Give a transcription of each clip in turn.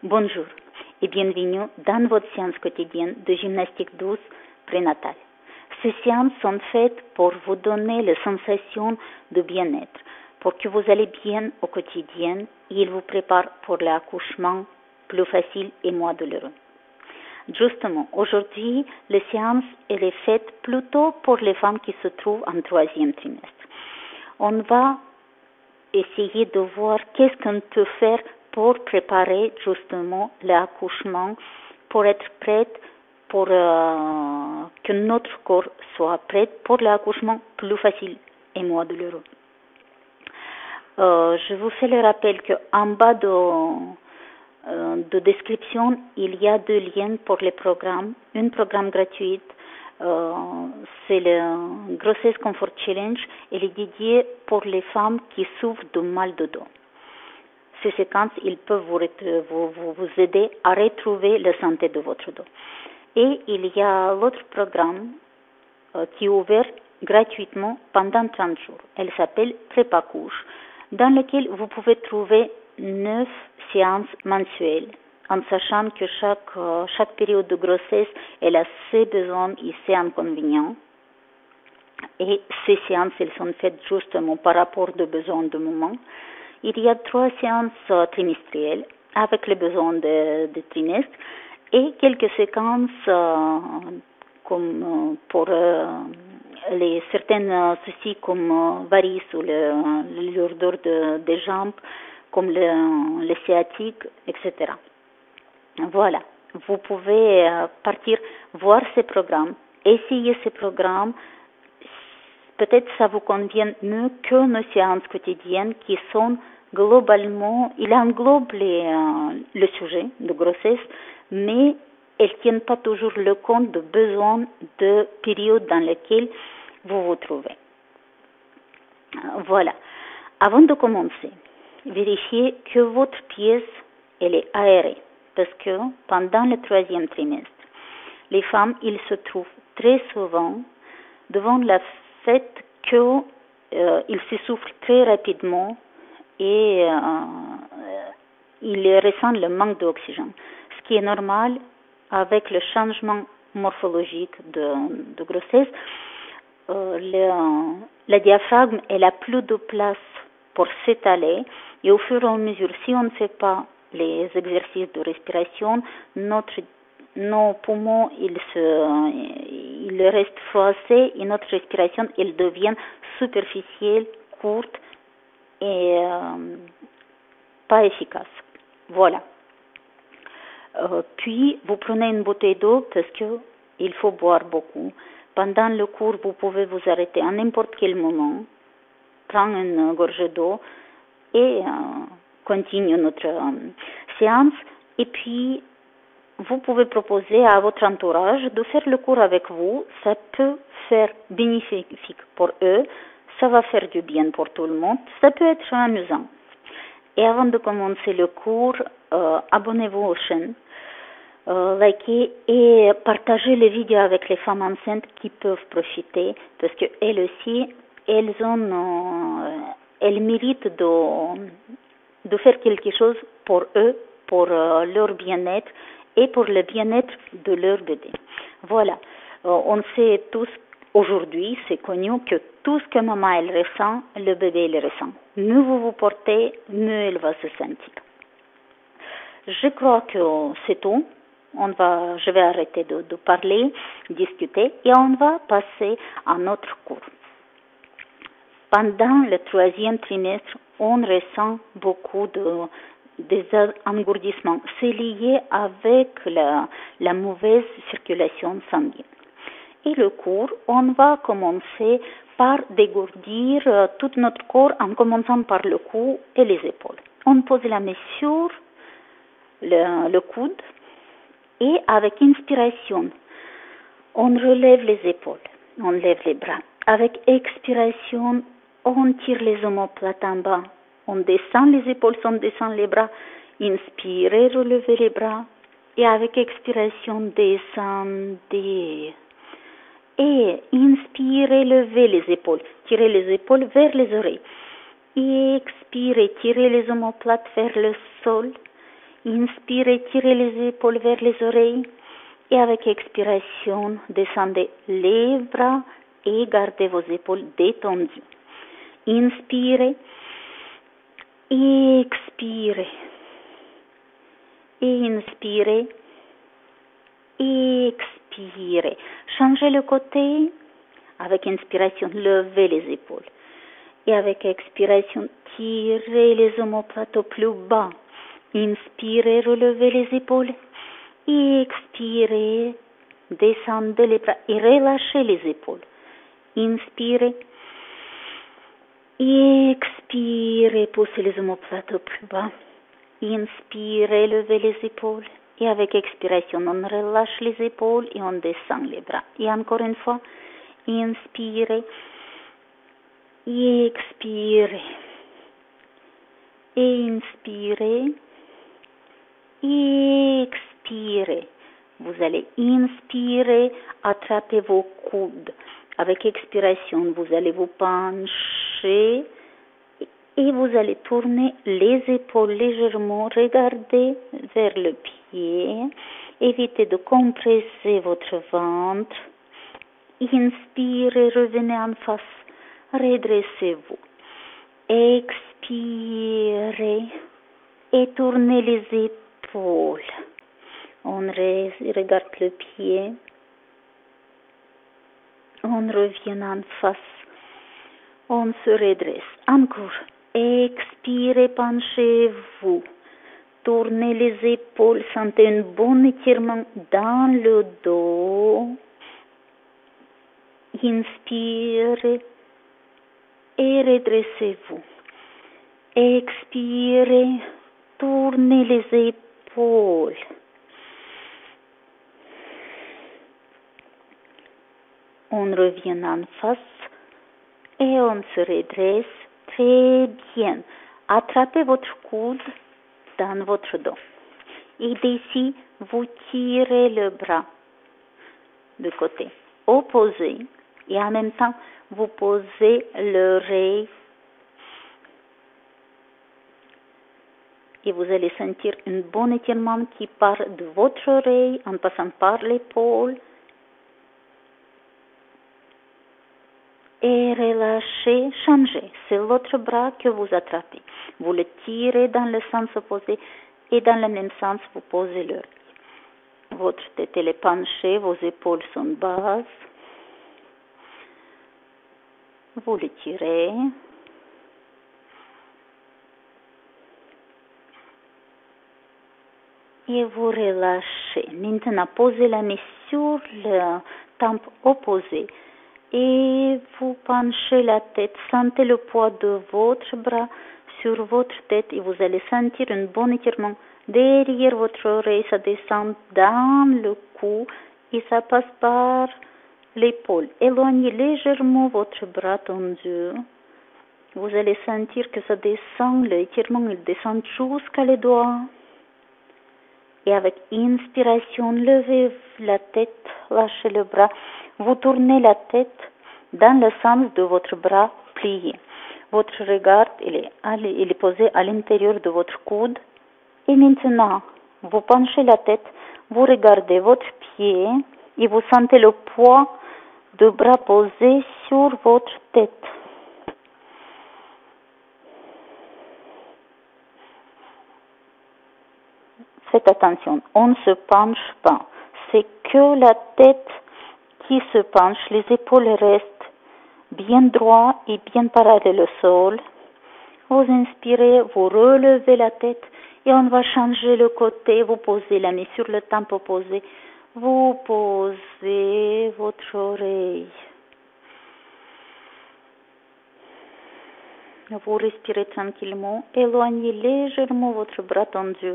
Bonjour et bienvenue dans votre séance quotidienne de gymnastique douce prénatale. Ces séances sont faites pour vous donner les sensations de bien-être, pour que vous allez bien au quotidien et ils vous préparent pour l'accouchement plus facile et moins douloureux. Justement, aujourd'hui, la séance elle est faite plutôt pour les femmes qui se trouvent en troisième trimestre. On va essayer de voir qu'est-ce qu'on peut faire pour préparer justement l'accouchement, pour être prête, pour que notre corps soit prêt pour l'accouchement plus facile et moins douloureux. Je vous fais le rappel qu'en bas de description, il y a 2 liens pour les programmes. Un programme gratuit, c'est le Grossesse Comfort Challenge. Il est dédié pour les femmes qui souffrent de mal de dos. Ces séquences, ils peuvent vous aider à retrouver la santé de votre dos. Et il y a l'autre programme qui est ouvert gratuitement pendant 30 jours. Elle s'appelle Prépacouche, dans lequel vous pouvez trouver 9 séances mensuelles, en sachant que chaque période de grossesse, elle a ses besoins et ses inconvénients. Et ces séances, elles sont faites justement par rapport aux besoins du moment. Il y a 3 séances trimestrielles avec les besoins de trimestre et quelques séquences comme pour les certains soucis comme varices ou le lourdeur des jambes, comme le sciatique, etc. Voilà, vous pouvez partir voir ces programmes, essayer ces programmes. Peut-être ça vous convient mieux que nos séances quotidiennes qui sont globalement, il englobe le sujet de grossesse, mais elles ne tiennent pas toujours le compte de besoins de périodes dans lesquelles vous vous trouvez. Voilà. Avant de commencer, vérifiez que votre pièce elle est aérée, parce que pendant le 3e trimestre, les femmes, ils se trouvent très souvent devant le fait qu'ils s'essoufflent très rapidement et ils ressentent le manque d'oxygène, ce qui est normal avec le changement morphologique de grossesse. Le diaphragme elle a plus de place pour s'étaler et au fur et à mesure, si on ne fait pas les exercices de respiration, nos poumons ils restent froissés et notre respiration elle devient superficielle, courte et pas efficace. Voilà. Puis vous prenez une bouteille d'eau parce que il faut boire beaucoup. Pendant le cours, vous pouvez vous arrêter à n'importe quel moment, prendre une gorgée d'eau et continuer notre séance. Et puis, vous pouvez proposer à votre entourage de faire le cours avec vous. Ça peut faire bénéfique pour eux. Ça va faire du bien pour tout le monde. Ça peut être amusant. Et avant de commencer le cours, abonnez-vous aux chaînes. Likez et partagez les vidéos avec les femmes enceintes qui peuvent profiter parce qu'elles aussi, elles méritent de faire quelque chose pour eux, pour leur bien-être et pour le bien-être de leur bébé. Voilà, on sait tous aujourd'hui, c'est connu que tout ce que maman elle ressent, le bébé il ressent. Mieux vous vous portez, mieux elle va se sentir. Je crois que c'est tout. Je vais arrêter de parler, discuter et on va passer à notre cours. Pendant le 3e trimestre, on ressent beaucoup des engourdissements. C'est lié avec la mauvaise circulation sanguine. Et le cours, on va commencer par dégourdir tout notre corps en commençant par le cou et les épaules. On pose la main sur le coude. Et avec inspiration, on relève les épaules, on lève les bras. Avec expiration, on tire les omoplates en bas. On descend les épaules, on descend les bras. Inspirez, relevez les bras. Et avec expiration, descendez. Et inspirez, levez les épaules. Tirez les épaules vers les oreilles. Expirez, tirez les omoplates vers le sol. Inspirez, tirez les épaules vers les oreilles. Et avec expiration, descendez les bras et gardez vos épaules détendues. Inspirez, expirez. Inspirez, expirez. Changez le côté. Avec inspiration, levez les épaules. Et avec expiration, tirez les omoplates au plus bas. Inspirez, relevez les épaules. Expirez, descendez les bras et relâchez les épaules. Inspirez. Expirez, poussez les omoplates au plus bas. Inspirez, levez les épaules. Et avec expiration, on relâche les épaules et on descend les bras. Et encore une fois, inspirez. Expirez. Inspirez. Expirez. Vous allez inspirer, attraper vos coudes. Avec expiration, vous allez vous pencher et vous allez tourner les épaules légèrement, regardez vers le pied. Évitez de compresser votre ventre. Inspirez, revenez en face, redressez-vous. Expirez et tournez les épaules. On regarde le pied. On revient en face. On se redresse. Encore. Expirez, penchez-vous. Tournez les épaules. Sentez un bon étirement dans le dos. Inspirez et redressez-vous. Expirez. Tournez les épaules. On revient en face et on se redresse très bien. Attrapez votre coude dans votre dos. Et d'ici, vous tirez le bras de côté opposé et en même temps, vous posez l'oreille et vous allez sentir un bon étirement qui part de votre oreille en passant par l'épaule. Et relâchez, changez. C'est l'autre bras que vous attrapez. Vous le tirez dans le sens opposé et dans le même sens, vous posez l'oreille. Votre tête est penchée, vos épaules sont basses. Vous le tirez. Et vous relâchez. Maintenant, posez la main sur le temple opposé. Et vous penchez la tête, sentez le poids de votre bras sur votre tête et vous allez sentir un bon étirement derrière votre oreille, ça descend dans le cou et ça passe par l'épaule. Éloignez légèrement votre bras tendu. Vous allez sentir que ça descend, l'étirement il descend jusqu'à les doigts. Et avec inspiration, levez la tête, lâchez le bras. Vous tournez la tête dans le sens de votre bras plié. Votre regard il est posé à l'intérieur de votre coude. Et maintenant, vous penchez la tête, vous regardez votre pied et vous sentez le poids du bras posé sur votre tête. Faites attention, on ne se penche pas. C'est que la tête qui se penche, les épaules restent bien droites et bien parallèles au sol. Vous inspirez, vous relevez la tête et on va changer le côté. Vous posez la main sur le temple opposé. Vous posez votre oreille. Vous respirez tranquillement. Éloignez légèrement votre bras tendu.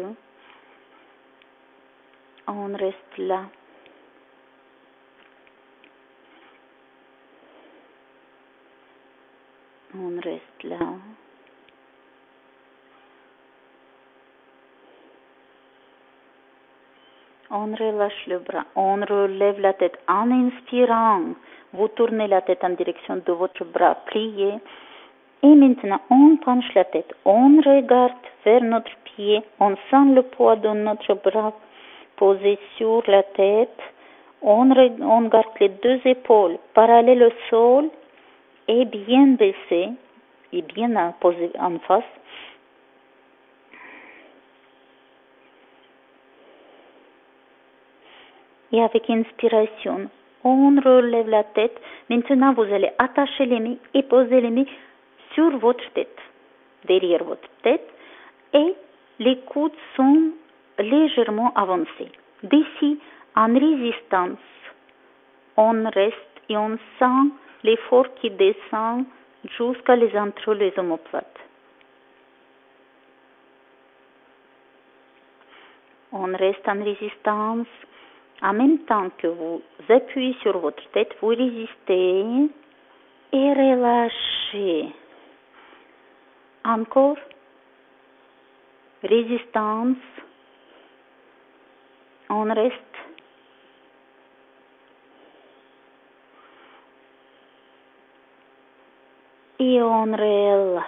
On reste là. On reste là. On relâche le bras. On relève la tête en inspirant. Vous tournez la tête en direction de votre bras plié. Et maintenant, on penche la tête, on regarde vers notre pied, on sent le poids de notre bras posé sur la tête, on garde les deux épaules parallèles au sol et bien baissées et bien posées en face. Et avec inspiration, on relève la tête. Maintenant, vous allez attacher les mains et poser les mains sur votre tête, derrière votre tête, et les coudes sont légèrement avancés. D'ici, en résistance, on reste et on sent l'effort qui descend jusqu'à entre les omoplates. On reste en résistance. En même temps que vous appuyez sur votre tête, vous résistez et relâchez. Encore. Résistance. On reste. Et on relâche.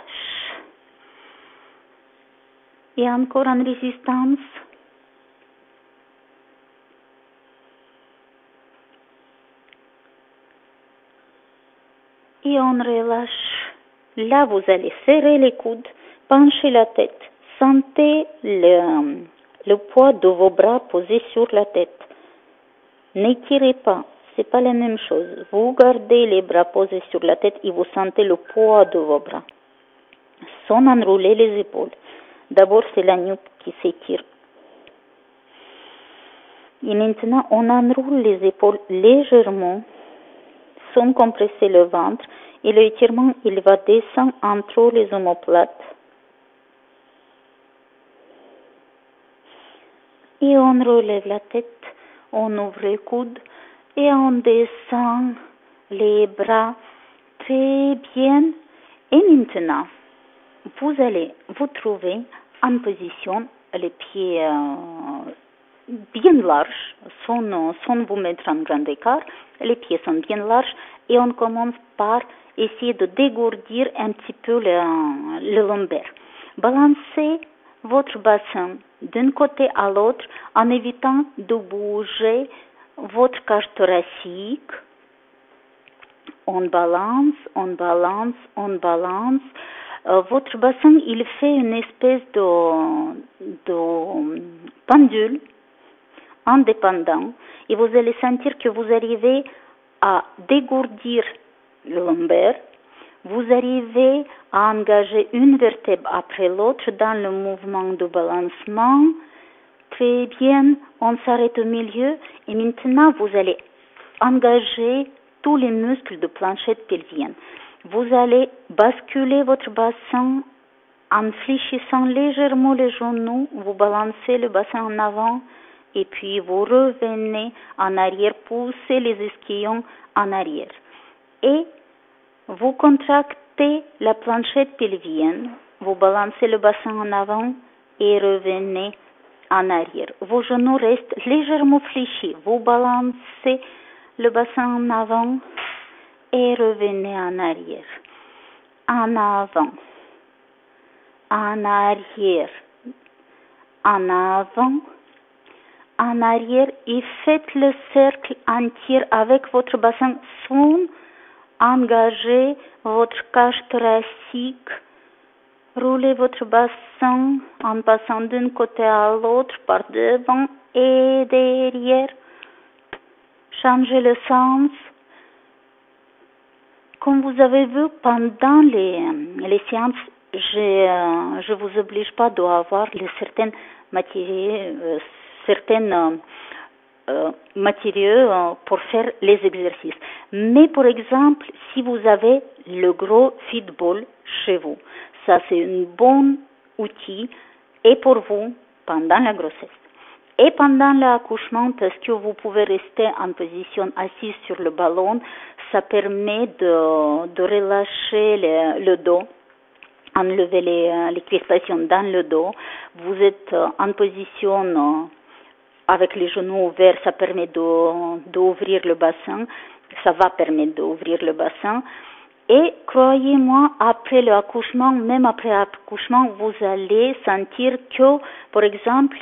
Et encore en résistance. Et on relâche. Là, vous allez serrer les coudes, pencher la tête. Sentez le poids de vos bras posés sur la tête. N'étirez pas, c'est pas la même chose. Vous gardez les bras posés sur la tête et vous sentez le poids de vos bras. Sans enrouler les épaules. D'abord, c'est la nuque qui s'étire. Et maintenant, on enroule les épaules légèrement, sans compresser le ventre, et l'étirement, il va descendre entre les omoplates. Et on relève la tête, on ouvre les coudes, et on descend les bras très bien. Et maintenant, vous allez vous trouver en position, les pieds bien larges, sans vous mettre en grand écart. Les pieds sont bien larges et on commence par essayer de dégourdir un petit peu le lombaire. Balancez votre bassin d'un côté à l'autre en évitant de bouger votre cage thoracique. On balance, on balance, on balance. Votre bassin, il fait une espèce de pendule indépendant et vous allez sentir que vous arrivez à dégourdir le lombaire. Vous arrivez à engager une vertèbre après l'autre dans le mouvement de balancement. Très bien, on s'arrête au milieu et maintenant vous allez engager tous les muscles de planchette pelvienne. Vous allez basculer votre bassin en fléchissant légèrement les genoux. Vous balancez le bassin en avant et puis vous revenez en arrière, poussez les ischions en arrière. Et vous contractez la planchette pelvienne, vous balancez le bassin en avant et revenez en arrière. Vos genoux restent légèrement fléchis. Vous balancez le bassin en avant et revenez en arrière. En avant, en arrière, en avant, en arrière et faites le cercle entier avec votre bassin sans engager votre cage thoracique. Roulez votre bassin en passant d'un côté à l'autre par devant et derrière. Changez le sens. Comme vous avez vu pendant les séances, je vous oblige pas d'avoir certaines matériaux pour faire les exercices. Mais par exemple, si vous avez le gros football chez vous, ça c'est un bon outil et pour vous pendant la grossesse et pendant l'accouchement parce que vous pouvez rester en position assise sur le ballon. Ça permet de relâcher le dos, enlever les crispations dans le dos. Vous êtes en position avec les genoux ouverts, ça permet d'ouvrir le bassin. Ça va permettre d'ouvrir le bassin. Et croyez-moi, après l'accouchement, même après l'accouchement, vous allez sentir que, par exemple,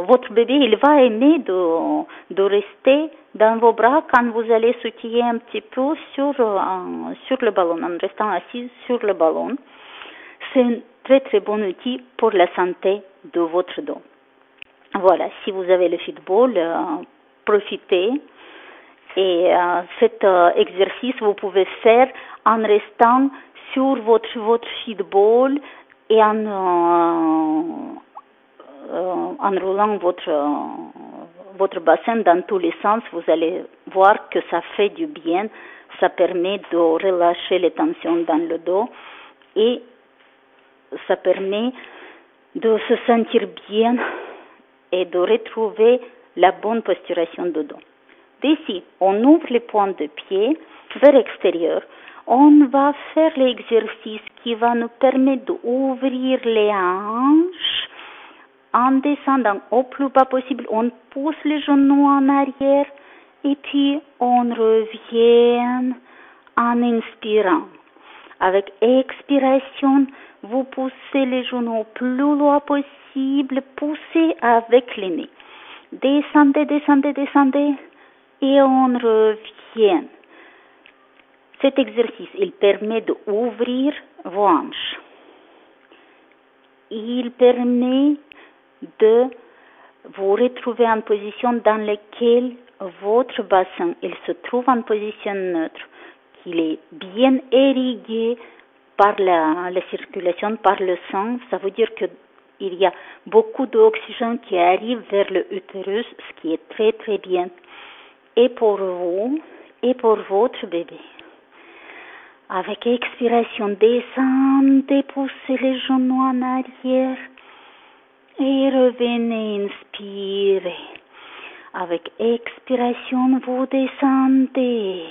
votre bébé, il va aimer de rester dans vos bras quand vous allez sautiller un petit peu sur le ballon, en restant assis sur le ballon. C'est un très très bon outil pour la santé de votre dos. Voilà, si vous avez le football, profitez. Et cet exercice, vous pouvez faire en restant sur votre football et en roulant votre bassin dans tous les sens. Vous allez voir que ça fait du bien. Ça permet de relâcher les tensions dans le dos et ça permet de se sentir bien et de retrouver la bonne posturation de dos. D'ici, on ouvre les pointes de pied vers l'extérieur. On va faire l'exercice qui va nous permettre d'ouvrir les hanches en descendant au plus bas possible. On pousse les genoux en arrière et puis on revient en inspirant. Avec expiration, vous poussez les genoux au plus loin possible, poussez avec les nez. Descendez, descendez, descendez. Et on revient. Cet exercice, il permet d'ouvrir vos hanches. Il permet de vous retrouver en position dans laquelle votre bassin, il se trouve en position neutre, qu'il est bien irrigué par la circulation, par le sang. Ça veut dire qu'il y a beaucoup d'oxygène qui arrive vers le utérus, ce qui est très très bien. Et pour vous, et pour votre bébé. Avec expiration, descendez, poussez les genoux en arrière et revenez, inspirez. Avec expiration, vous descendez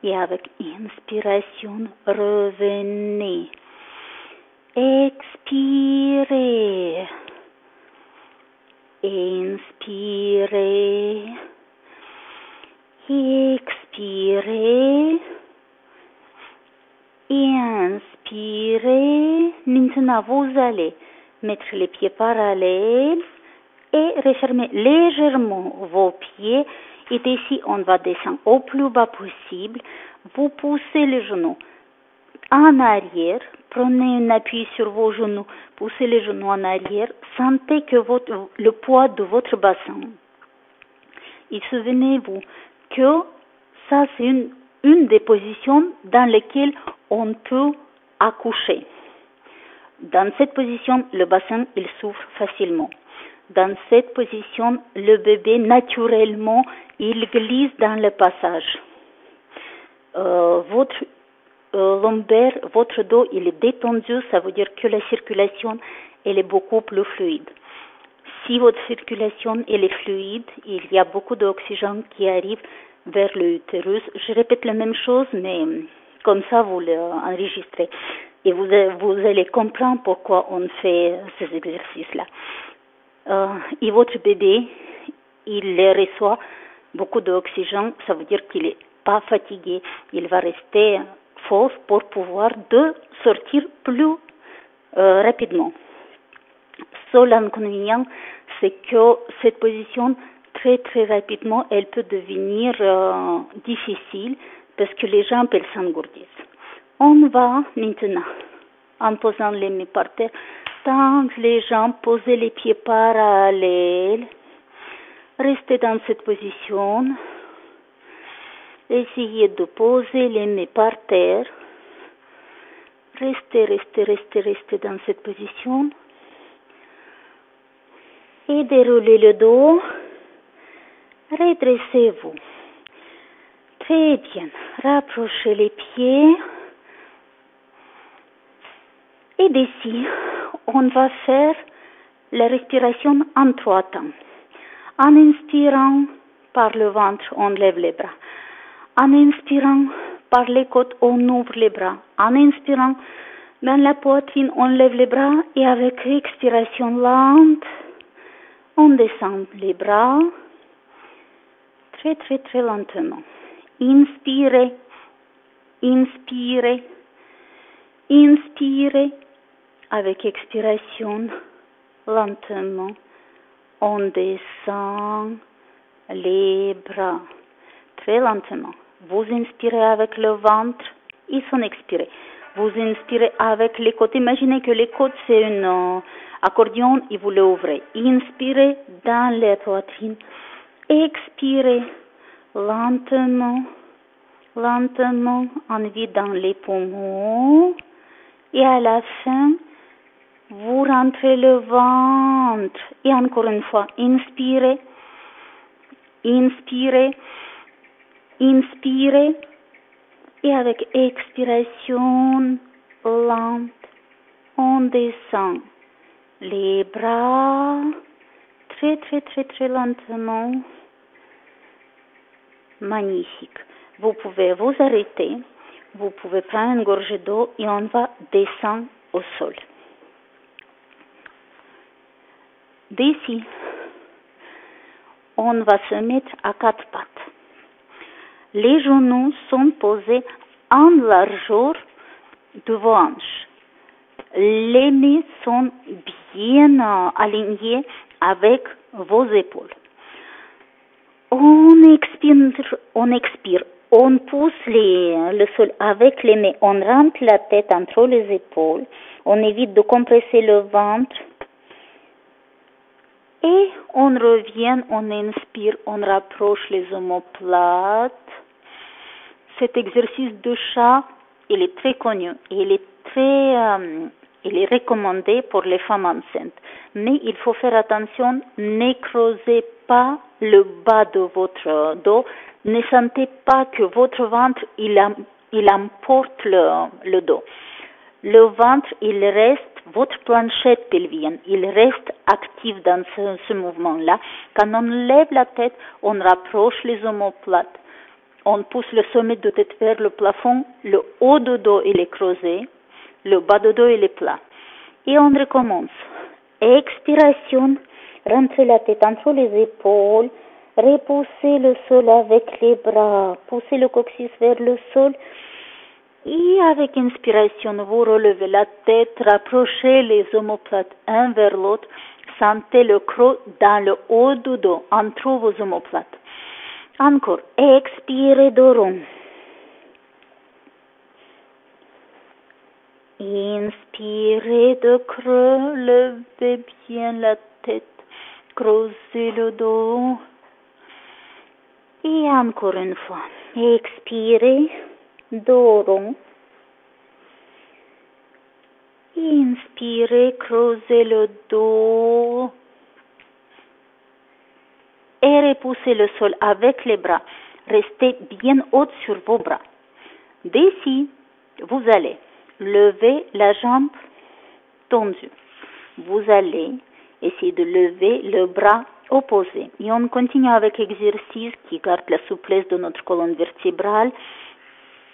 et avec inspiration, revenez. Expirez. Inspirez. Expirez et inspirez. Maintenant, vous allez mettre les pieds parallèles et refermer légèrement vos pieds. Et d'ici, on va descendre au plus bas possible. Vous poussez les genoux en arrière. Prenez un appui sur vos genoux. Poussez les genoux en arrière. Sentez que le poids de votre bassin. Et souvenez-vous que ça, c'est une des positions dans lesquelles on peut accoucher. Dans cette position, le bassin, il souffre facilement. Dans cette position, le bébé, naturellement, il glisse dans le passage. Votre lombaire, votre dos, il est détendu, ça veut dire que la circulation, elle est beaucoup plus fluide. Si votre circulation elle est fluide, il y a beaucoup d'oxygène qui arrive vers l'utérus. Je répète la même chose, mais comme ça vous l'enregistrez. Et vous allez comprendre pourquoi on fait ces exercices-là. Et votre bébé, il reçoit beaucoup d'oxygène, ça veut dire qu'il n'est pas fatigué. Il va rester fort pour pouvoir sortir plus rapidement. Seul inconvénient, c'est que cette position, très très rapidement, elle peut devenir difficile parce que les jambes, elles s'engourdissent. On va maintenant, en posant les mains par terre, tendre les jambes, poser les pieds parallèles, rester dans cette position, essayez de poser les mains par terre, restez dans cette position. Et déroulez le dos, redressez-vous. Très bien, rapprochez les pieds. Et d'ici, on va faire la respiration en 3 temps. En inspirant par le ventre, on lève les bras. En inspirant par les côtes, on ouvre les bras. En inspirant dans la poitrine, on lève les bras et avec expiration lente, on descend les bras, Très, très, très lentement. Inspirez, inspirez, inspirez. Avec expiration, lentement, on descend les bras. Très lentement. Vous inspirez avec le ventre, ils sont expirés. Vous inspirez avec les côtes. Imaginez que les côtes, c'est un accordion et vous l'ouvrez. Inspirez dans la poitrine. Expirez lentement, lentement, en vide dans les poumons. Et à la fin, vous rentrez le ventre. Et encore une fois, inspirez, inspirez, inspirez. Et avec expiration lente, on descend les bras très, très, très, très lentement. Magnifique. Vous pouvez vous arrêter. Vous pouvez prendre une gorgée d'eau et on va descendre au sol. D'ici, on va se mettre à quatre pattes. Les genoux sont posés en largeur de vos hanches. Les mains sont bien alignées avec vos épaules. On expire, on pousse le sol avec les mains, on rentre la tête entre les épaules, on évite de compresser le ventre et on revient, on inspire, on rapproche les omoplates. Cet exercice de chat, il est très connu, il est recommandé pour les femmes enceintes. Mais il faut faire attention, ne creusez pas le bas de votre dos, ne sentez pas que votre ventre, il emporte le dos. Le ventre, il reste, votre planchette pelvienne, il reste actif dans ce mouvement-là. Quand on lève la tête, on rapproche les omoplates. On pousse le sommet de tête vers le plafond, le haut du dos il est creusé, le bas du dos il est plat. Et on recommence. Expiration, rentrez la tête entre les épaules, repoussez le sol avec les bras, poussez le coccyx vers le sol. Et avec inspiration, vous relevez la tête, rapprochez les omoplates un vers l'autre, sentez le creux dans le haut du dos, entre vos omoplates. Encore, expirez de rond. Inspirez de creux, levez bien la tête, creusez le dos. Et encore une fois, expirez de rond. Inspirez, creusez le dos. Et repoussez le sol avec les bras. Restez bien haut sur vos bras. D'ici, vous allez lever la jambe tendue. Vous allez essayer de lever le bras opposé. Et on continue avec l'exercice qui garde la souplesse de notre colonne vertébrale.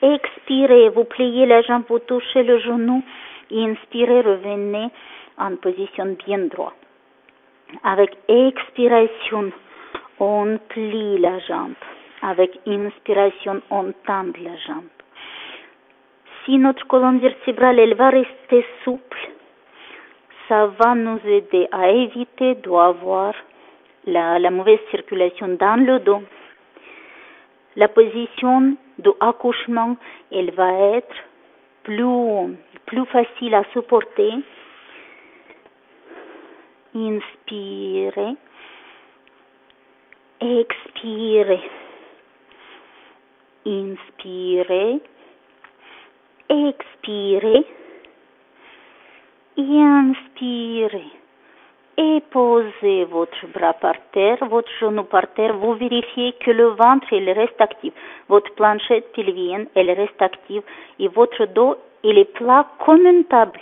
Expirez, vous pliez la jambe, vous touchez le genou. Inspirez, revenez en position bien droite. Avec expiration, on plie la jambe. Avec inspiration, on tend la jambe. Si notre colonne vertébrale elle va rester souple, ça va nous aider à éviter d'avoir la mauvaise circulation dans le dos. La position de accouchement, elle va être plus facile à supporter. Inspirez. Expirez. Inspirez. Expirez. Et inspirez. Et posez votre bras par terre, votre genou par terre. Vous vérifiez que le ventre, il reste actif. Votre planchette pelvienne, elle reste active. Et votre dos, il est plat comme une table.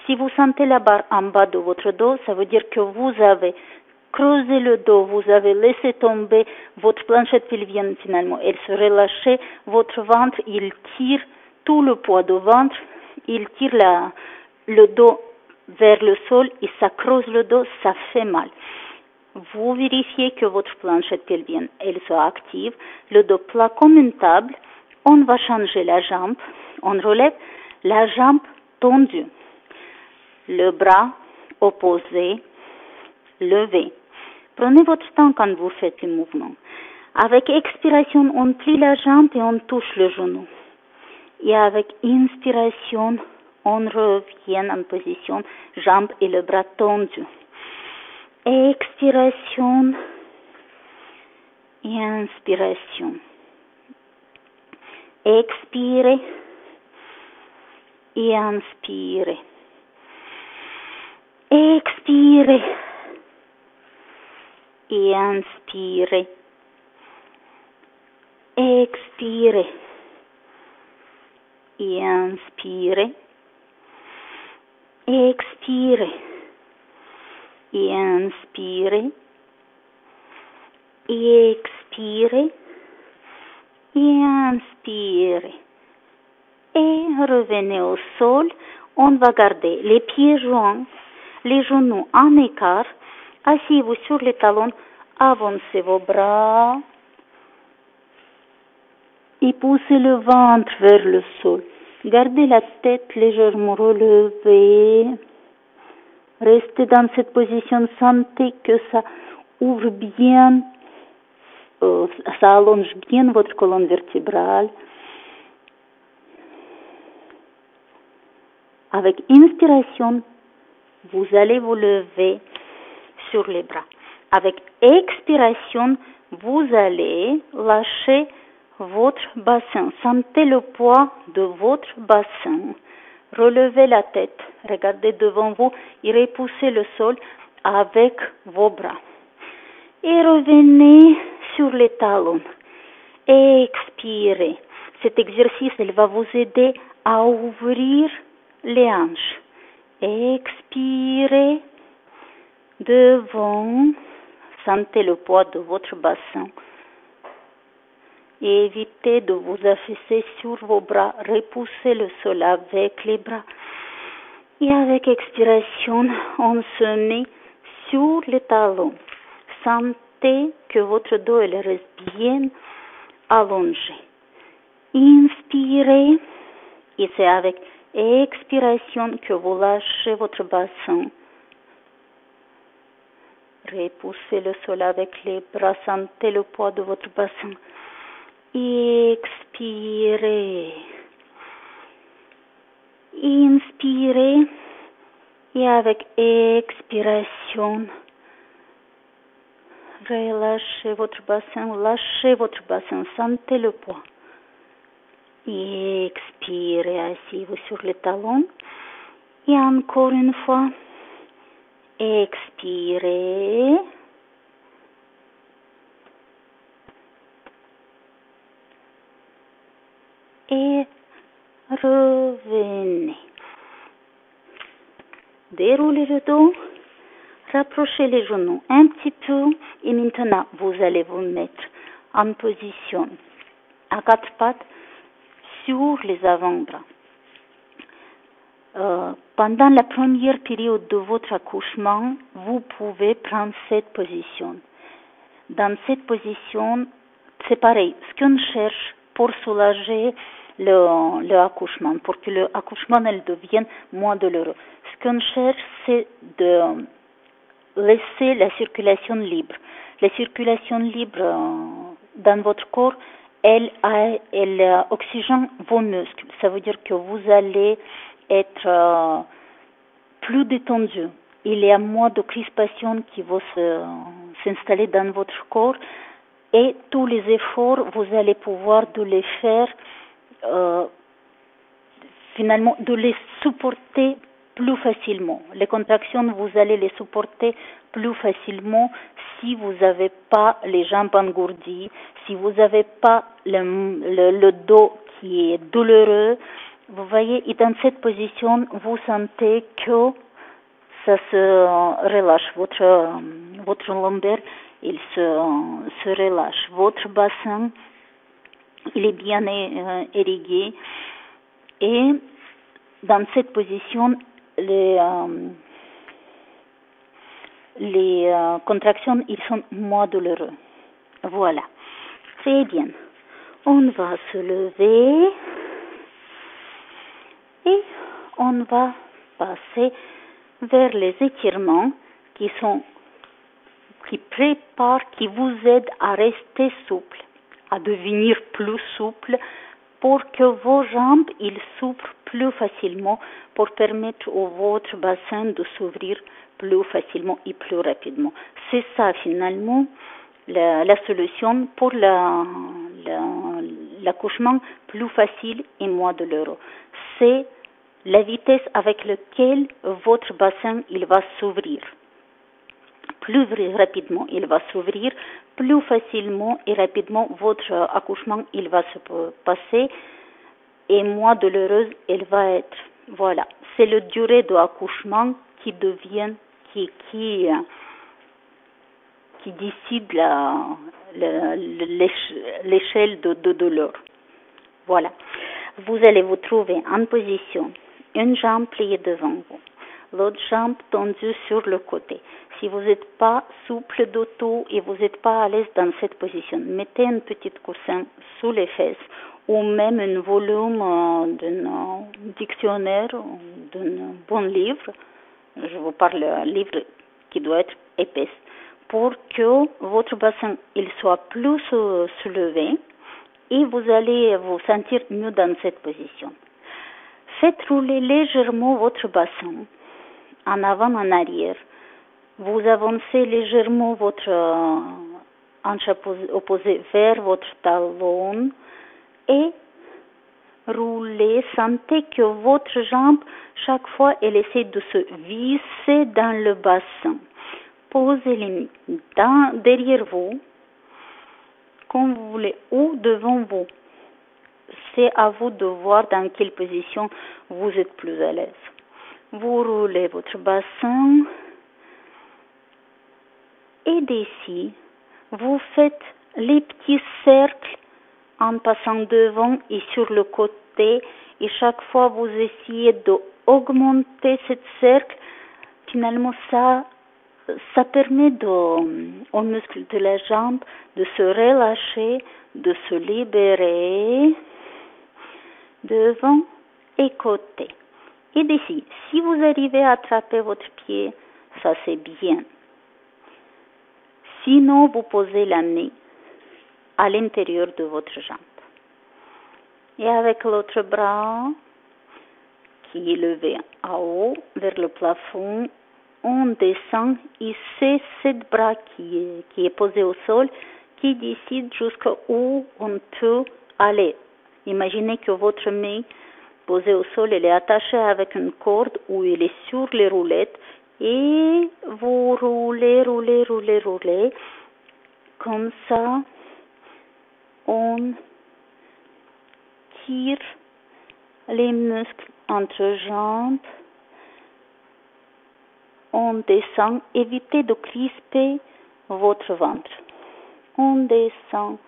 Si vous sentez la barre en bas de votre dos, ça veut dire que vous avez creusé le dos, vous avez laissé tomber votre planchette pelvienne finalement. Elle se relâche, votre ventre, il tire tout le poids du ventre, il tire le dos vers le sol et ça creuse le dos, ça fait mal. Vous vérifiez que votre planchette pelvienne, elle soit active. Le dos plat comme une table. On va changer la jambe. On relève la jambe tendue. Le bras opposé, levé. Prenez votre temps quand vous faites le mouvement. Avec expiration, on plie la jambe et on touche le genou. Et avec inspiration, on revient en position, jambes et le bras tendus. Expiration et inspiration. Expirez et inspirez. Expirez et inspirez. Expirez et inspirez. Expirez et inspirez. Expirez et inspirez. Et revenez au sol. On va garder les pieds joints, les genoux en écart. Asseyez-vous sur les talons. Avancez vos bras. Et poussez le ventre vers le sol. Gardez la tête légèrement relevée. Restez dans cette position. Sentez que ça ouvre bien, ça allonge bien votre colonne vertébrale. Avec inspiration, vous allez vous lever sur les bras. Avec expiration, vous allez lâcher votre bassin. Sentez le poids de votre bassin. Relevez la tête. Regardez devant vous et repoussez le sol avec vos bras. Et revenez sur les talons. Expirez. Cet exercice, il va vous aider à ouvrir les hanches. Expirez devant. Sentez le poids de votre bassin. Et évitez de vous affaisser sur vos bras. Repoussez le sol avec les bras. Et avec expiration, on se met sur les talons. Sentez que votre dos il reste bien allongé. Inspirez. Et c'est avec expiration que vous lâchez votre bassin. Repoussez le sol avec les bras. Sentez le poids de votre bassin. Expirez. Inspirez. Et avec expiration, relâchez votre bassin. Lâchez votre bassin. Sentez le poids. Expirez. Asseyez-vous sur les talons. Et encore une fois. Expirez. Et revenez. Déroulez le dos. Rapprochez les genoux un petit peu. Et maintenant, vous allez vous mettre en position à quatre pattes sur les avant-bras. Pendant la première période de votre accouchement, vous pouvez prendre cette position. Dans cette position, c'est pareil. Ce qu'on cherche pour soulager le accouchement, pour que l'accouchement elle devienne moins douloureux. Ce qu'on cherche, c'est de laisser la circulation libre. La circulation libre dans votre corps, elle oxygène vos muscles. Ça veut dire que vous allez être plus détendu. Il y a moins de crispation qui vont s'installer dans votre corps et tous les efforts, vous allez pouvoir de les faire, finalement, de les supporter plus facilement. Les contractions, vous allez les supporter plus facilement si vous n'avez pas les jambes engourdies, si vous n'avez pas le dos qui est douloureux. Vous voyez, et dans cette position, vous sentez que ça se relâche. Votre lombaire, il se relâche. Votre bassin, il est bien irrigué. Et dans cette position, les contractions, ils sont moins douloureux. Voilà. Très bien. On va se lever et on va passer vers les étirements qui préparent, qui vous aident à rester souple, à devenir plus souple pour que vos jambes, ils s'ouvrent plus facilement pour permettre à votre bassin de s'ouvrir plus facilement et plus rapidement. C'est ça finalement la solution pour l'accouchement plus facile et moins douloureux. C'est la vitesse avec laquelle votre bassin il va s'ouvrir. Plus rapidement il va s'ouvrir, plus facilement et rapidement votre accouchement il va se passer et moins douloureuse elle va être. Voilà, c'est la durée de l'accouchement qui décide l'échelle de douleur. Voilà. Vous allez vous trouver en position, une jambe pliée devant vous, l'autre jambe tendue sur le côté. Si vous n'êtes pas souple du tout et vous n'êtes pas à l'aise dans cette position, mettez un petit coussin sous les fesses ou même un volume d'un dictionnaire, d'un bon livre. Je vous parle d'un livre qui doit être épais pour que votre bassin il soit plus soulevé et vous allez vous sentir mieux dans cette position. Faites rouler légèrement votre bassin en avant, en arrière. Vous avancez légèrement votre hanche opposée vers votre talon et roulez. Sentez que votre jambe, chaque fois, elle essaie de se visser dans le bassin. Posez-les derrière vous, comme vous voulez, ou devant vous. C'est à vous de voir dans quelle position vous êtes plus à l'aise. Vous roulez votre bassin et d'ici, vous faites les petits cercles en passant devant et sur le côté et chaque fois vous essayez d'augmenter ce cercle. Finalement, ça permet aux muscles de la jambe de se relâcher, de se libérer devant et côté. Et d'ici, si vous arrivez à attraper votre pied, ça c'est bien. Sinon, vous posez la main à l'intérieur de votre jambe. Et avec l'autre bras qui est levé en haut vers le plafond, on descend et c'est ce bras qui est posé au sol qui décide jusqu'où on peut aller. Imaginez que votre main posée au sol, elle est attachée avec une corde ou elle est sur les roulettes et vous roulez. Comme ça, on tire les muscles entre jambes. On descend, évitez de crisper votre ventre. On descend.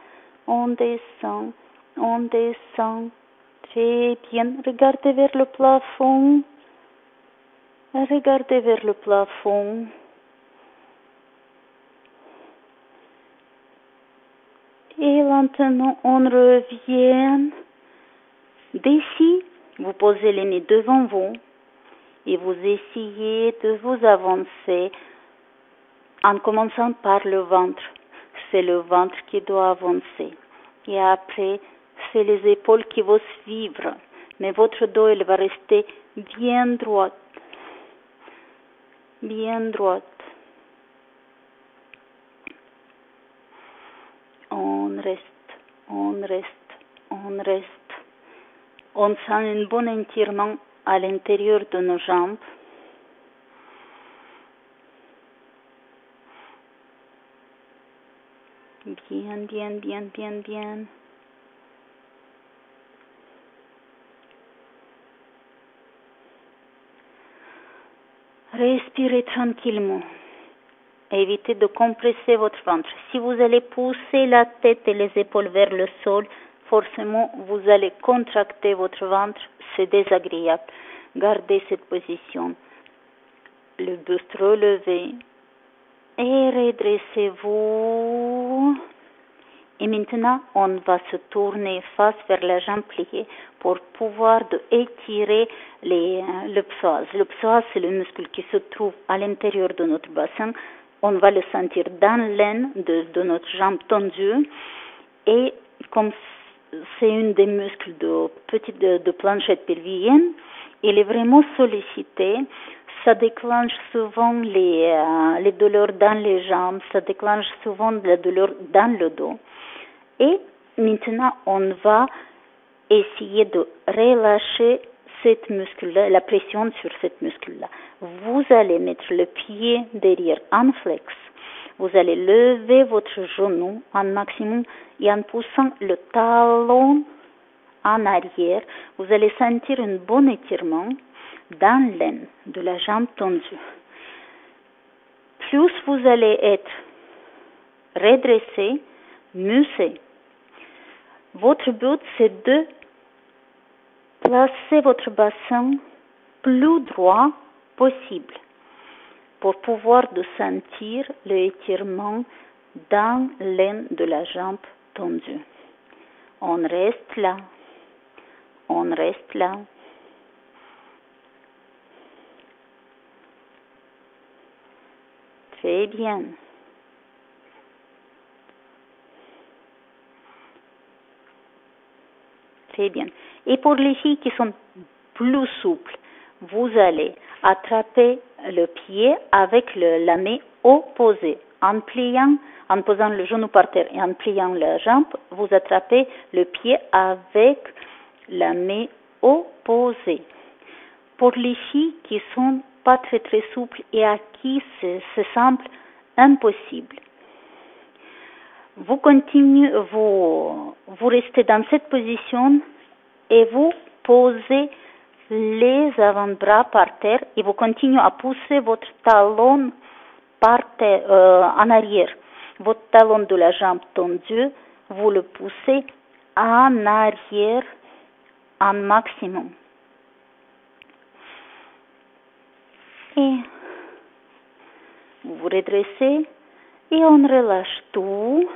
Très bien. Regardez vers le plafond. Et maintenant, on revient. D'ici, vous posez les mains devant vous et vous essayez de vous avancer en commençant par le ventre. C'est le ventre qui doit avancer. Et après, c'est les épaules qui vont suivre. Mais votre dos, il va rester bien droit. On reste. On sent un bon étirement à l'intérieur de nos jambes. Bien. Respirez tranquillement. Évitez de compresser votre ventre. Si vous allez pousser la tête et les épaules vers le sol, forcément, vous allez contracter votre ventre. C'est désagréable. Gardez cette position. Le buste relevé. Et redressez-vous. Et maintenant, on va se tourner face vers la jambe pliée pour pouvoir étirer le psoas. Le psoas, c'est le muscle qui se trouve à l'intérieur de notre bassin. On va le sentir dans l'aine de notre jambe tendue. Et comme c'est une des muscles de planchette pelvienne, il est vraiment sollicité. Ça déclenche souvent les douleurs dans les jambes, ça déclenche souvent la douleur dans le dos. Et maintenant, on va essayer de relâcher cette muscle-là, la pression sur cette muscle-là. Vous allez mettre le pied derrière en flex. Vous allez lever votre genou en maximum et en poussant le talon en arrière, vous allez sentir un bon étirement dans l'aine de la jambe tendue. Plus vous allez être redressé, mieux c'est. Votre but, c'est de placer votre bassin plus droit possible pour pouvoir sentir l'étirement dans l'aine de la jambe tendue. On reste là. On reste là. Très bien. Très bien. Et pour les filles qui sont plus souples, vous allez attraper le pied avec la main opposée. En posant le genou par terre et en pliant la jambe, vous attrapez le pied avec la main opposée. Pour les filles qui sont pas très très souples et à qui ce semble impossible, vous continuez, vous restez dans cette position et vous posez les avant-bras par terre et vous continuez à pousser votre talon par terre, en arrière. Votre talon de la jambe tendue, vous le poussez en arrière en maximum. Et vous vous redressez et on relâche tout.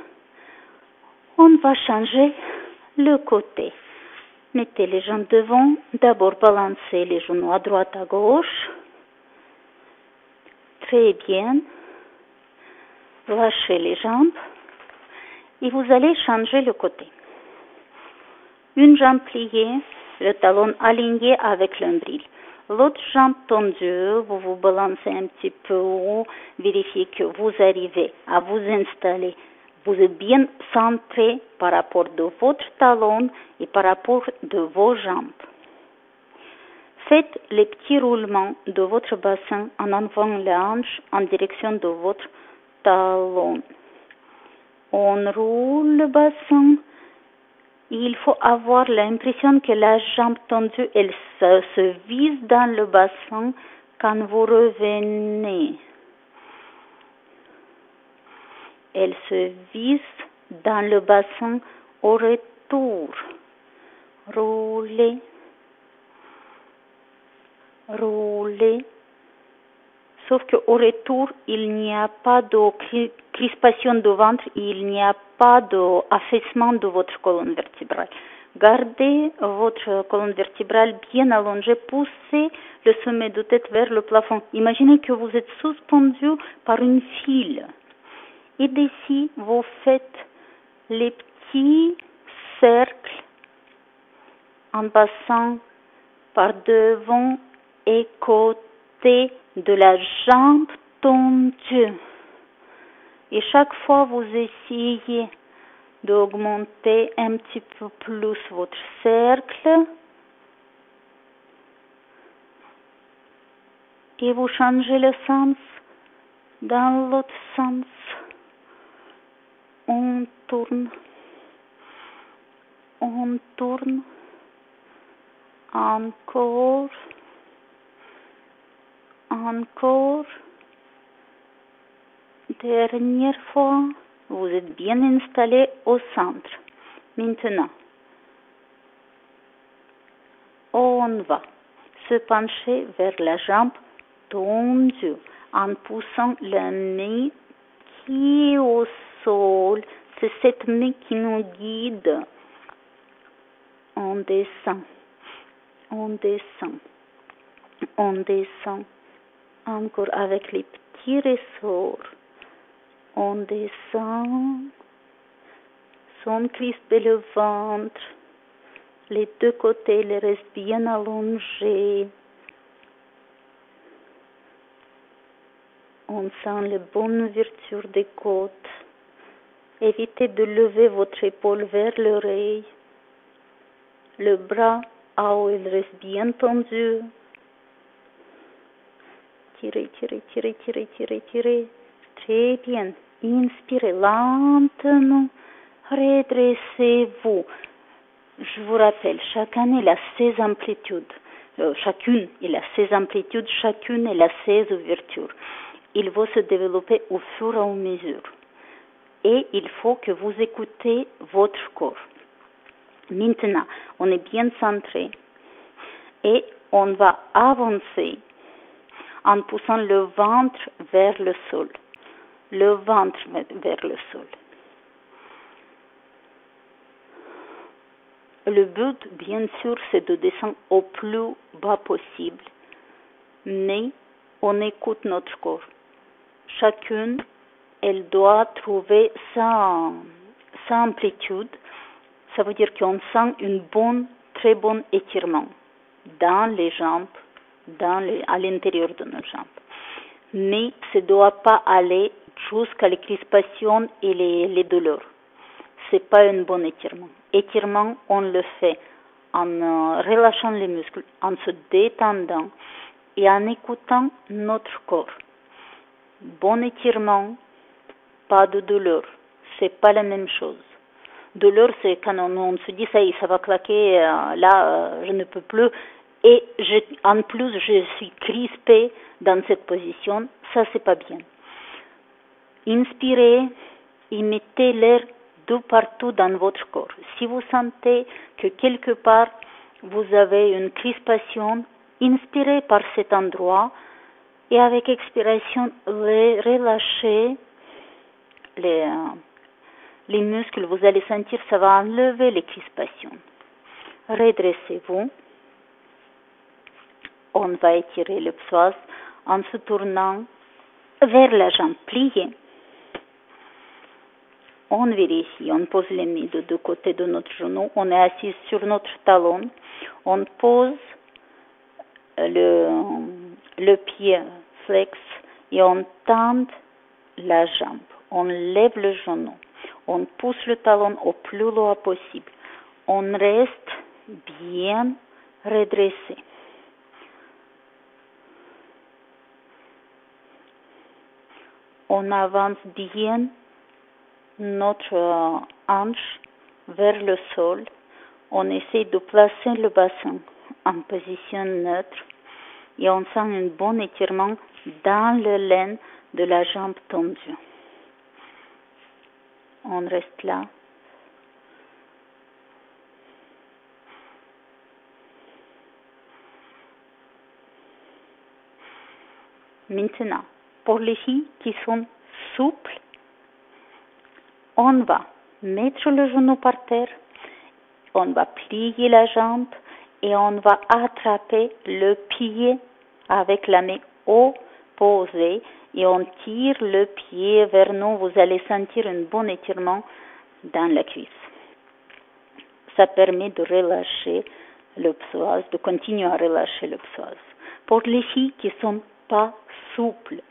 On va changer le côté. Mettez les jambes devant. D'abord, balancez les genoux à droite, à gauche. Très bien. Lâchez les jambes. Et vous allez changer le côté. Une jambe pliée, le talon aligné avec l'ombril. L'autre jambe tendue, vous vous balancez un petit peu, vérifiez que vous arrivez à vous installer. Vous êtes bien centré par rapport de votre talon et par rapport de vos jambes. Faites les petits roulements de votre bassin en enlevant les hanches en direction de votre talon. On roule le bassin. Il faut avoir l'impression que la jambe tendue, elle se vise dans le bassin quand vous revenez. Elle se vise dans le bassin au retour. Roulez. Roulez. Sauf qu'au retour, il n'y a pas de crispation du ventre, il n'y a pas d'affaissement de votre colonne vertébrale. Gardez votre colonne vertébrale bien allongée, poussez le sommet de tête vers le plafond. Imaginez que vous êtes suspendu par une file. Et d'ici, vous faites les petits cercles en passant par devant et côté de la jambe tendue. Et chaque fois, vous essayez d'augmenter un petit peu plus votre cercle. Et vous changez le sens dans l'autre sens. On tourne. On tourne. Encore. Encore. Dernière fois, vous êtes bien installé au centre. Maintenant, on va se pencher vers la jambe tendue en poussant la main pieds au sol. C'est cette main qui nous guide. On descend. On descend. On descend. Encore avec les petits ressorts. On descend. Sans crisper le ventre. Les deux côtés les restent bien allongés. On sent les bonnes ouvertures des côtes. Évitez de lever votre épaule vers l'oreille. Le bras à haut, il reste bien tendu. Tirez, tirez, tirez, tirez, tirez, tirez. Très bien. Inspirez lentement. Redressez-vous. Je vous rappelle, chacune il a 16 amplitudes. Chacune il a 16 amplitudes, chacune il a 16 ouvertures. Il va se développer au fur et à mesure. Et il faut que vous écoutez votre corps. Maintenant, on est bien centré et on va avancer en poussant le ventre vers le sol. Le ventre vers le sol. Le but, bien sûr, c'est de descendre au plus bas possible. Mais on écoute notre corps. Chacune, elle doit trouver sa amplitude. Ça veut dire qu'on sent très bon étirement dans les jambes, à l'intérieur de nos jambes. Mais ça ne doit pas aller jusqu'à les crispations et les douleurs. C'est pas un bon étirement. Étirement, on le fait en relâchant les muscles, en se détendant et en écoutant notre corps. Bon étirement, pas de douleur. C'est pas la même chose. Douleur, c'est quand on se dit ça y est, ça va claquer, je ne peux plus. Et en plus, je suis crispée dans cette position. Ça, c'est pas bien. Inspirez et mettez l'air de partout dans votre corps. Si vous sentez que quelque part vous avez une crispation, inspirez par cet endroit et avec expiration, relâchez les muscles. Vous allez sentir ça va enlever les crispations. Redressez-vous. On va étirer le psoas en se tournant vers la jambe pliée. On vérifie, on pose les mains de deux côtés de notre genou, on est assis sur notre talon, on pose le pied flex et on tend la jambe, on lève le genou, on pousse le talon au plus loin possible, on reste bien redressé. On avance bien notre hanche vers le sol. On essaie de placer le bassin en position neutre et on sent un bon étirement dans le laine de la jambe tendue. On reste là. Maintenant, pour les filles qui sont souples, on va mettre le genou par terre, on va plier la jambe et on va attraper le pied avec la main opposée et on tire le pied vers nous. Vous allez sentir un bon étirement dans la cuisse. Ça permet de relâcher le psoas, de continuer à relâcher le psoas. Pour les filles qui ne sont pas souples,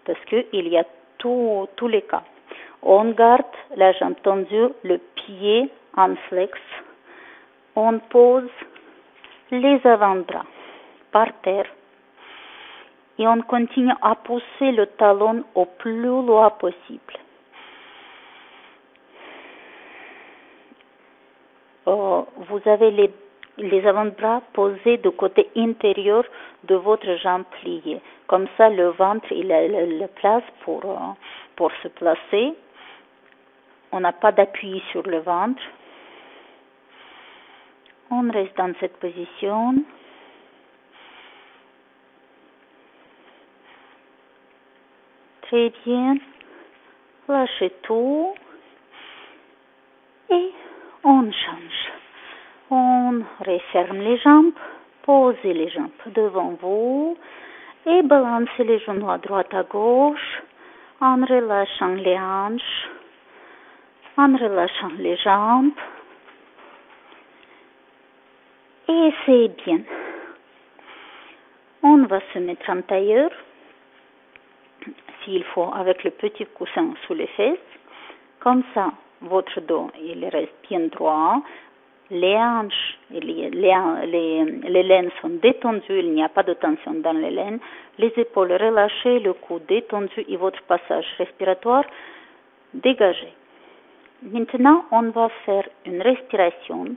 parce qu'il y a tous les cas. On garde la jambe tendue, le pied en flex. On pose les avant-bras par terre et on continue à pousser le talon au plus loin possible. Vous avez les avant-bras posés du côté intérieur de votre jambe pliée. Comme ça, le ventre il a la place pour se placer. On n'a pas d'appui sur le ventre. On reste dans cette position. Très bien. Lâchez tout. Et on change. On referme les jambes. Posez les jambes devant vous. Et balancez les genoux à droite, à gauche. En relâchant les hanches. En relâchant les jambes. Et c'est bien. On va se mettre en tailleur, s'il faut, avec le petit coussin sous les fesses. Comme ça, votre dos, il reste bien droit. Les hanches et les laines sont détendues, il n'y a pas de tension dans les laines. Les épaules relâchées, le cou détendu et votre passage respiratoire dégagé. Maintenant, on va faire une respiration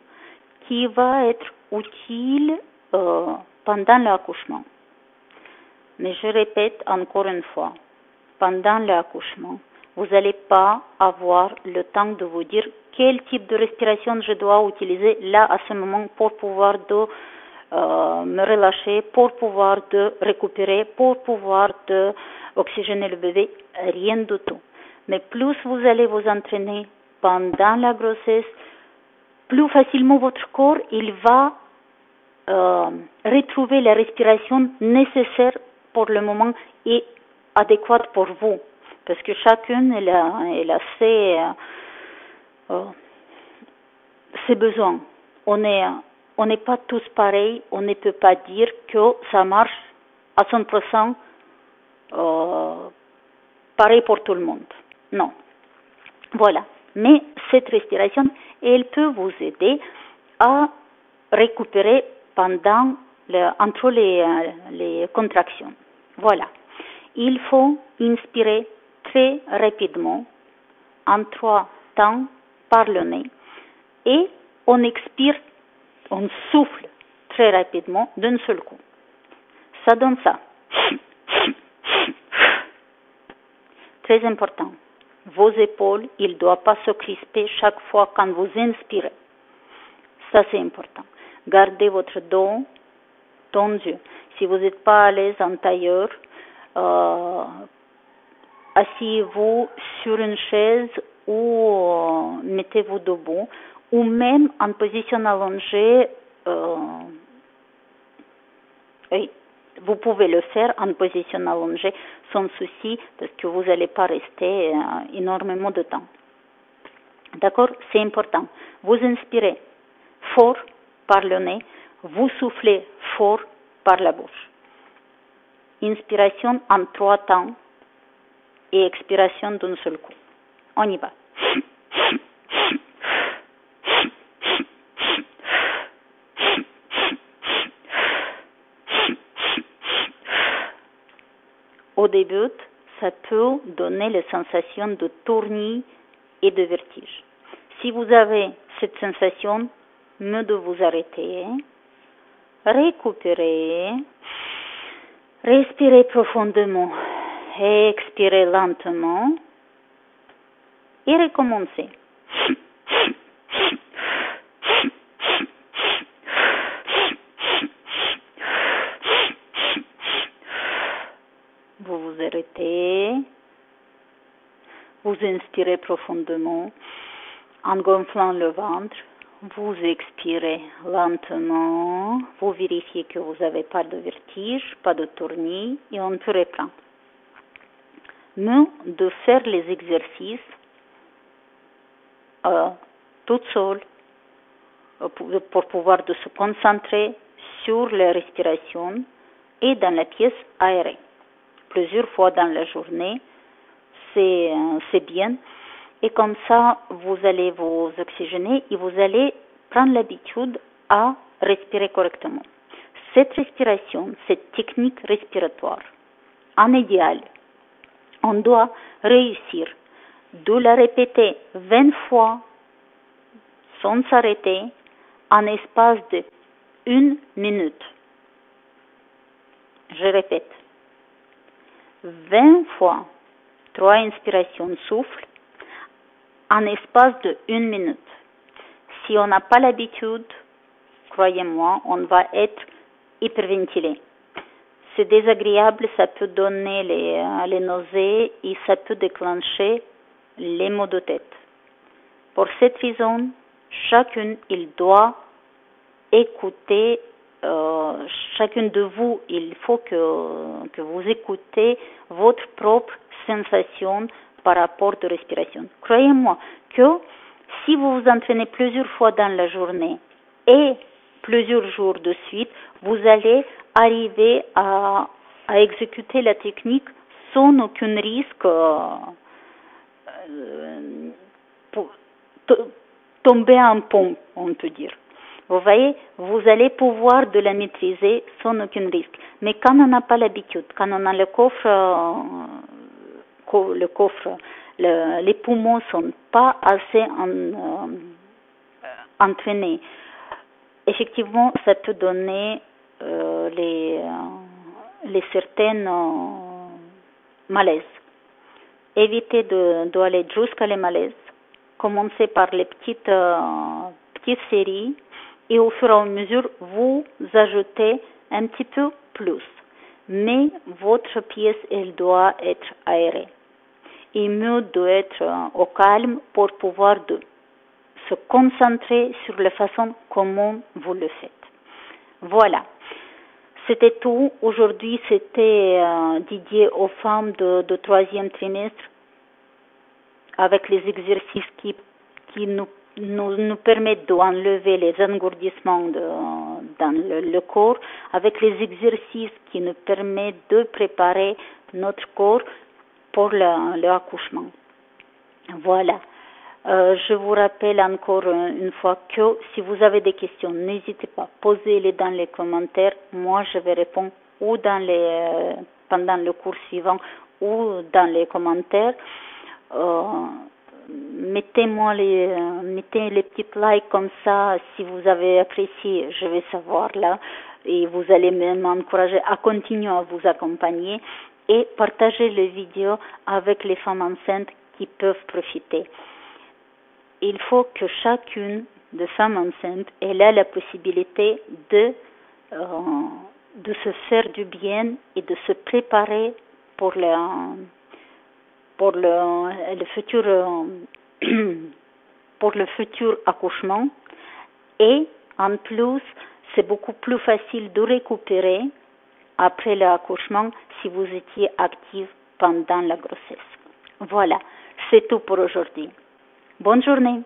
qui va être utile pendant l'accouchement. Mais je répète encore une fois, pendant l'accouchement, vous n'allez pas avoir le temps de vous dire quel type de respiration je dois utiliser là à ce moment pour pouvoir me relâcher, pour pouvoir de récupérer, pour pouvoir de oxygéner le bébé, rien du tout. Mais plus vous allez vous entraîner pendant la grossesse, plus facilement votre corps il va retrouver la respiration nécessaire pour le moment et adéquate pour vous. Parce que chacune elle a ses besoins. On n'est pas tous pareils, on ne peut pas dire que ça marche à 100% pareil pour tout le monde. Non. Voilà. Mais cette respiration, elle peut vous aider à récupérer entre les contractions. Voilà. Il faut inspirer très rapidement, en 3 temps par le nez, et on expire, on souffle très rapidement d'un seul coup. Ça donne ça. Très important. Vos épaules, il ne doivent pas se crisper chaque fois quand vous inspirez. Ça, c'est important. Gardez votre dos tendu. Si vous n'êtes pas à l'aise en tailleur, asseyez-vous sur une chaise ou mettez-vous debout, ou même en position allongée. Oui, vous pouvez le faire en position allongée sans souci parce que vous n'allez pas rester énormément de temps. D'accord? C'est important. Vous inspirez fort par le nez, vous soufflez fort par la bouche. Inspiration en 3 temps et expiration d'un seul coup. On y va. Au début, ça peut donner la sensation de tournis et de vertige. Si vous avez cette sensation, mieux de vous arrêter, récupérer, respirez profondément, expirez lentement et recommencez. Vous vous arrêtez, vous inspirez profondément en gonflant le ventre, vous expirez lentement, vous vérifiez que vous n'avez pas de vertige, pas de tournis et on peut reprendre. Mais de faire les exercices toute seule pour pouvoir de se concentrer sur la respiration et dans la pièce aérée. Plusieurs fois dans la journée, c'est bien. Et comme ça, vous allez vous oxygéner et vous allez prendre l'habitude à respirer correctement. Cette respiration, cette technique respiratoire, en idéal, on doit réussir de la répéter 20 fois sans s'arrêter en espace de 1 minute. Je répète, 20 fois 3 inspirations souffle en espace de 1 minute. Si on n'a pas l'habitude, croyez-moi, on va être hyperventilé. C'est désagréable, ça peut donner les nausées et ça peut déclencher les maux de tête. Pour cette raison, chacune, il doit écouter, chacune de vous, il faut que vous écoutez votre propre sensation par rapport de respiration. Croyez-moi que si vous vous entraînez plusieurs fois dans la journée et plusieurs jours de suite, vous allez arriver à exécuter la technique sans aucun risque pour tomber en pompe, on peut dire. Vous voyez, vous allez pouvoir de la maîtriser sans aucun risque. Mais quand on n'a pas l'habitude, quand on a le coffre, les poumons sont pas assez entraînés. Effectivement, ça peut donner les certaines malaises. Évitez d'aller jusqu'à les malaises. Commencez par les petites séries et au fur et à mesure, vous ajoutez un petit peu plus. Mais votre pièce, elle doit être aérée. Et mieux d'être au calme pour pouvoir se concentrer sur la façon comment vous le faites. Voilà. C'était tout. Aujourd'hui, c'était dédié aux femmes de troisième trimestre avec les exercices qui nous permettent d'enlever les engourdissements dans le corps, avec les exercices qui nous permettent de préparer notre corps pour l'accouchement. Voilà. Je vous rappelle encore une fois que si vous avez des questions, n'hésitez pas, posez-les dans les commentaires. Moi, je vais répondre ou pendant le cours suivant ou dans les commentaires. Mettez les petits likes comme ça si vous avez apprécié, je vais savoir là, et vous allez m'encourager à continuer à vous accompagner et partagez les vidéos avec les femmes enceintes qui peuvent profiter. Il faut que chacune des femmes enceintes ait la possibilité de se faire du bien et de se préparer pour le futur pour le futur accouchement, et en plus c'est beaucoup plus facile de récupérer après l'accouchement si vous étiez active pendant la grossesse. Voilà, c'est tout pour aujourd'hui. Bonne journée.